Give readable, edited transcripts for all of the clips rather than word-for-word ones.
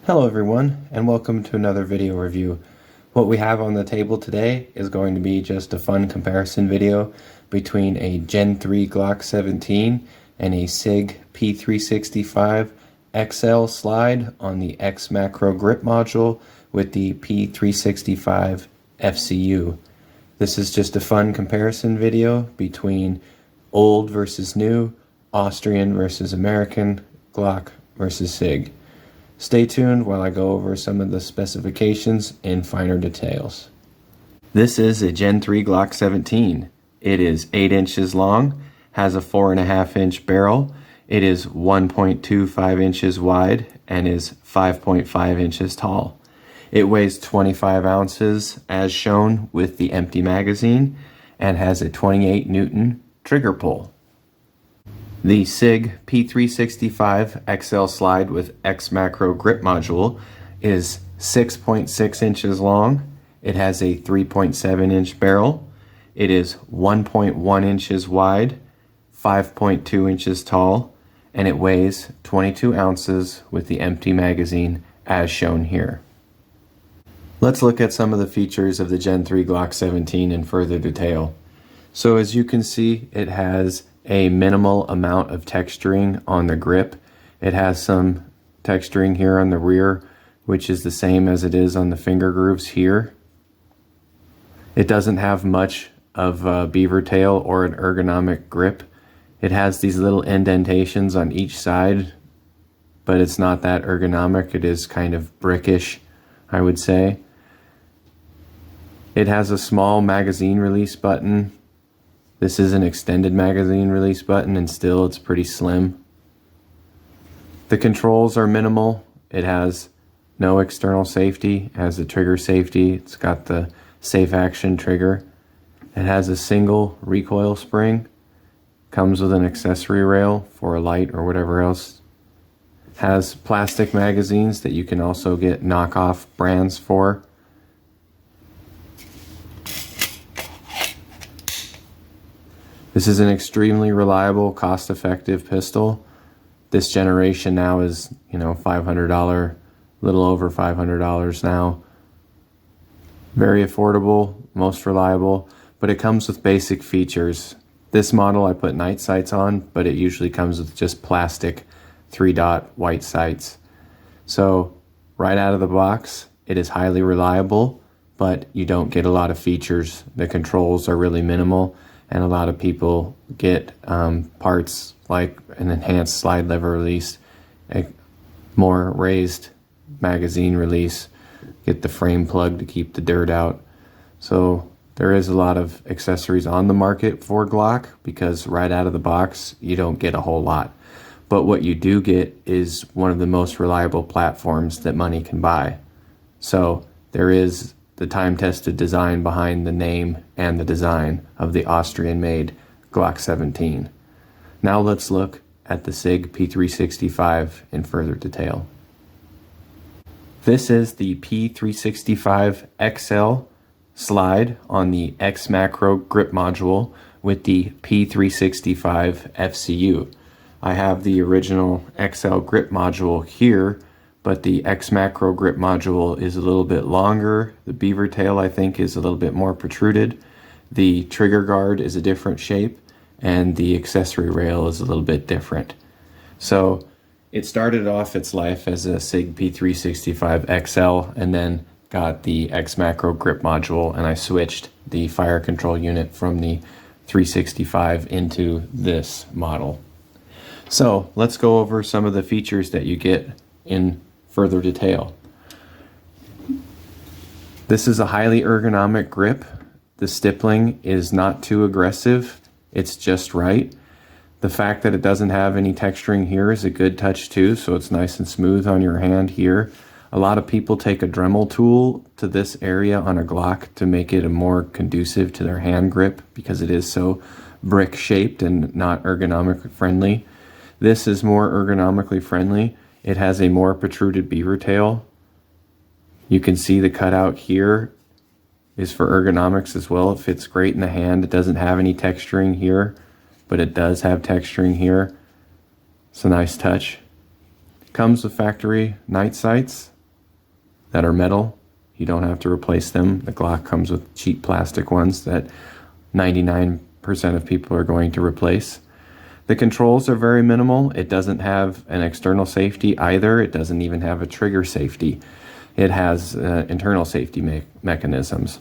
Hello everyone, and welcome to another video review. What we have on the table today is going to be just a fun comparison video between a Gen 3 Glock 17 and a Sig P365 XL slide on the X Macro grip module with the P365 FCU. This is just a fun comparison video between old versus new, Austrian versus American, Glock versus Sig. Stay tuned while I go over some of the specifications in finer details. This is a Gen 3 Glock 17. It is 8 inches long, has a 4.5 inch barrel. It is 1.25 inches wide and is 5.5 inches tall. It weighs 25 ounces as shown with the empty magazine and has a 28 Newton trigger pull. The Sig P365 XL slide with X Macro grip module is 6.6 inches long. It has a 3.7 inch barrel. It is 1.1 inches wide, 5.2 inches tall, and it weighs 22 ounces with the empty magazine as shown here. Let's look at some of the features of the Gen 3 Glock 17 in further detail. So as you can see, it has a minimal amount of texturing on the grip. It has some texturing here on the rear, which is the same as it is on the finger grooves here. It doesn't have much of a beaver tail or an ergonomic grip. It has these little indentations on each side, but it's not that ergonomic. It is kind of brickish, I would say. It has a small magazine release button. This is an extended magazine release button, and still it's pretty slim. The controls are minimal. It has no external safety. It has the trigger safety. It's got the safe action trigger. It has a single recoil spring. Comes with an accessory rail for a light or whatever else. Has plastic magazines that you can also get knockoff brands for. This is an extremely reliable, cost-effective pistol. This generation now is, $500, a little over $500 now. Very affordable, most reliable, but it comes with basic features. This model I put night sights on, but it usually comes with just plastic 3-dot white sights. So right out of the box, it is highly reliable, but you don't get a lot of features. The controls are really minimal. And a lot of people get parts like an enhanced slide lever release, a more raised magazine release, get the frame plug to keep the dirt out. So there is a lot of accessories on the market for Glock because right out of the box, you don't get a whole lot. But what you do get is one of the most reliable platforms that money can buy. So there is the time-tested design behind the name and the design of the Austrian-made Glock 17. Now let's look at the Sig P365 in further detail. This is the P365 XL slide on the X Macro grip module with the P365 FCU. I have the original XL grip module here, but the X Macro grip module is a little bit longer. The beaver tail, I think, is a little bit more protruded. The trigger guard is a different shape, and the accessory rail is a little bit different. So it started off its life as a Sig P365 XL, and then got the X Macro grip module, and I switched the fire control unit from the 365 into this model. So let's go over some of the features that you get in further detail. This is a highly ergonomic grip. The stippling is not too aggressive. It's just right. The fact that it doesn't have any texturing here is a good touch too, so it's nice and smooth on your hand here. A lot of people take a Dremel tool to this area on a Glock to make it a more conducive to their hand grip because it is so brick shaped and not ergonomic friendly. This is more ergonomically friendly. It has a more protruded beaver tail. You can see the cutout here is for ergonomics as well. It fits great in the hand. It doesn't have any texturing here, but it does have texturing here. It's a nice touch. Comes with factory night sights. that are metal. You don't have to replace them. The Glock comes with cheap plastic ones that 99% of people are going to replace. The controls are very minimal. It doesn't have an external safety either. It doesn't even have a trigger safety. It has internal safety mechanisms.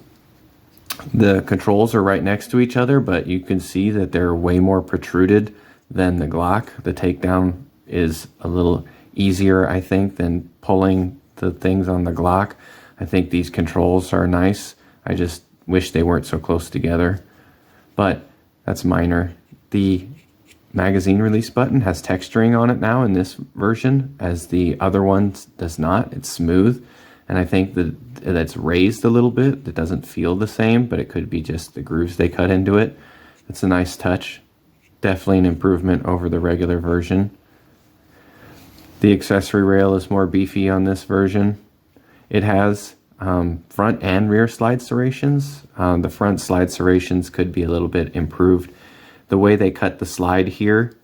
The controls are right next to each other, but you can see that they're way more protruded than the Glock. The takedown is a little easier, I think, than pulling the things on the Glock. I think these controls are nice. I just wish they weren't so close together, but that's minor. The magazine release button has texturing on it now in this version, as the other one does not. It's smooth, and I think that it's raised a little bit. It doesn't feel the same, but it could be just the grooves they cut into it. It's a nice touch. Definitely an improvement over the regular version. The accessory rail is more beefy on this version. It has front and rear slide serrations. The front slide serrations could be a little bit improved. The way they cut the slide here,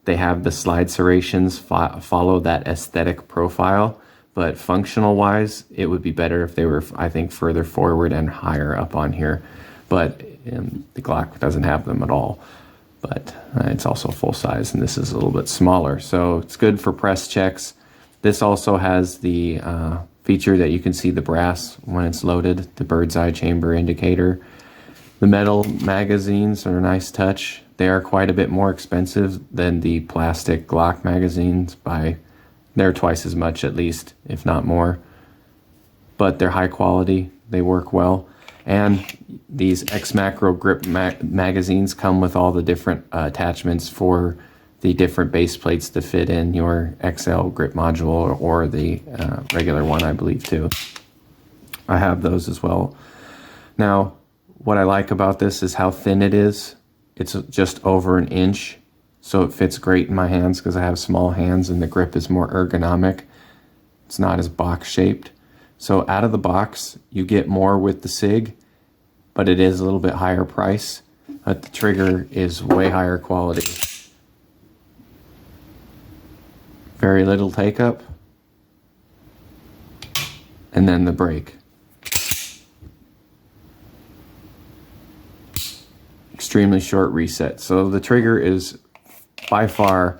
they have the slide serrations follow that aesthetic profile, but functional wise, it would be better if they were, I think, further forward and higher up on here. But the Glock doesn't have them at all. But it's also full size, and this is a little bit smaller, so it's good for press checks. This also has the feature that you can see the brass when it's loaded, the bird's eye chamber indicator. The metal magazines are a nice touch. They are quite a bit more expensive than the plastic Glock magazines they're twice as much at least, if not more. But they're high quality, they work well. And these X Macro grip magazines come with all the different attachments for the different base plates to fit in your XL grip module or the regular one, I believe, too. I have those as well. Now, what I like about this is how thin it is. It's just over an inch, so it fits great in my hands because I have small hands and the grip is more ergonomic. It's not as box shaped. So out of the box, you get more with the Sig, but it is a little bit higher price. But the trigger is way higher quality. Very little take up. And then the brake. Extremely short reset. So the trigger is by far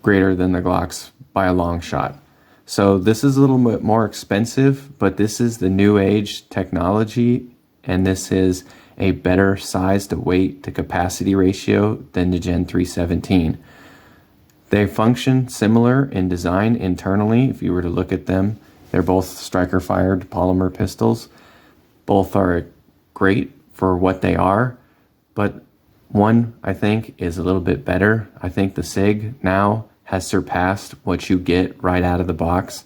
greater than the Glocks by a long shot. So this is a little bit more expensive, but this is the new age technology, and this is a better size to weight to capacity ratio than the Gen 317. They function similar in design internally. If you were to look at them, they're both striker fired polymer pistols. Both are great for what they are, but one, I think, is a little bit better. I think the Sig now has surpassed what you get right out of the box,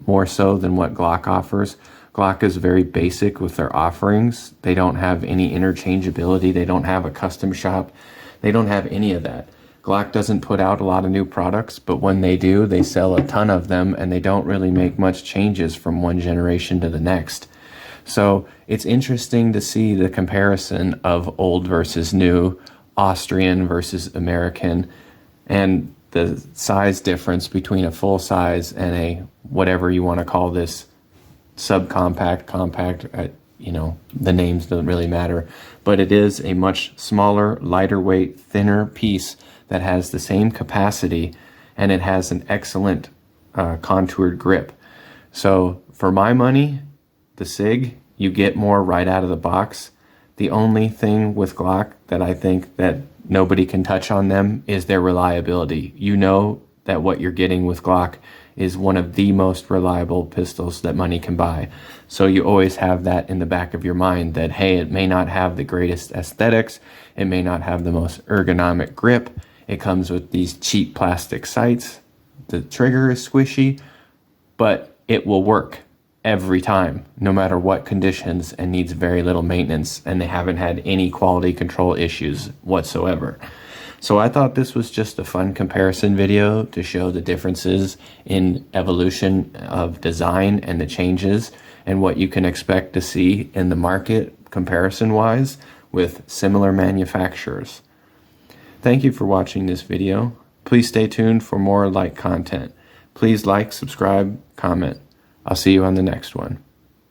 more so than what Glock offers. Glock is very basic with their offerings. They don't have any interchangeability. They don't have a custom shop. They don't have any of that. Glock doesn't put out a lot of new products, but when they do, they sell a ton of them, and they don't really make much changes from one generation to the next. So it's interesting to see the comparison of old versus new, Austrian versus American, and the size difference between a full size and a whatever you want to call this, subcompact, compact, the names don't really matter, but it is a much smaller, lighter weight, thinner piece that has the same capacity, and it has an excellent contoured grip. So for my money, the Sig, you get more right out of the box. The only thing with Glock that I think that nobody can touch on them is their reliability. You know that what you're getting with Glock is one of the most reliable pistols that money can buy. So you always have that in the back of your mind that, hey, it may not have the greatest aesthetics, it may not have the most ergonomic grip, it comes with these cheap plastic sights, the trigger is squishy, but it will work every time, no matter what conditions, and needs very little maintenance, and they haven't had any quality control issues whatsoever. So I thought this was just a fun comparison video to show the differences in evolution of design and the changes and what you can expect to see in the market comparison-wise with similar manufacturers. Thank you for watching this video. Please stay tuned for more like content. Please like, subscribe, comment. I'll see you on the next one.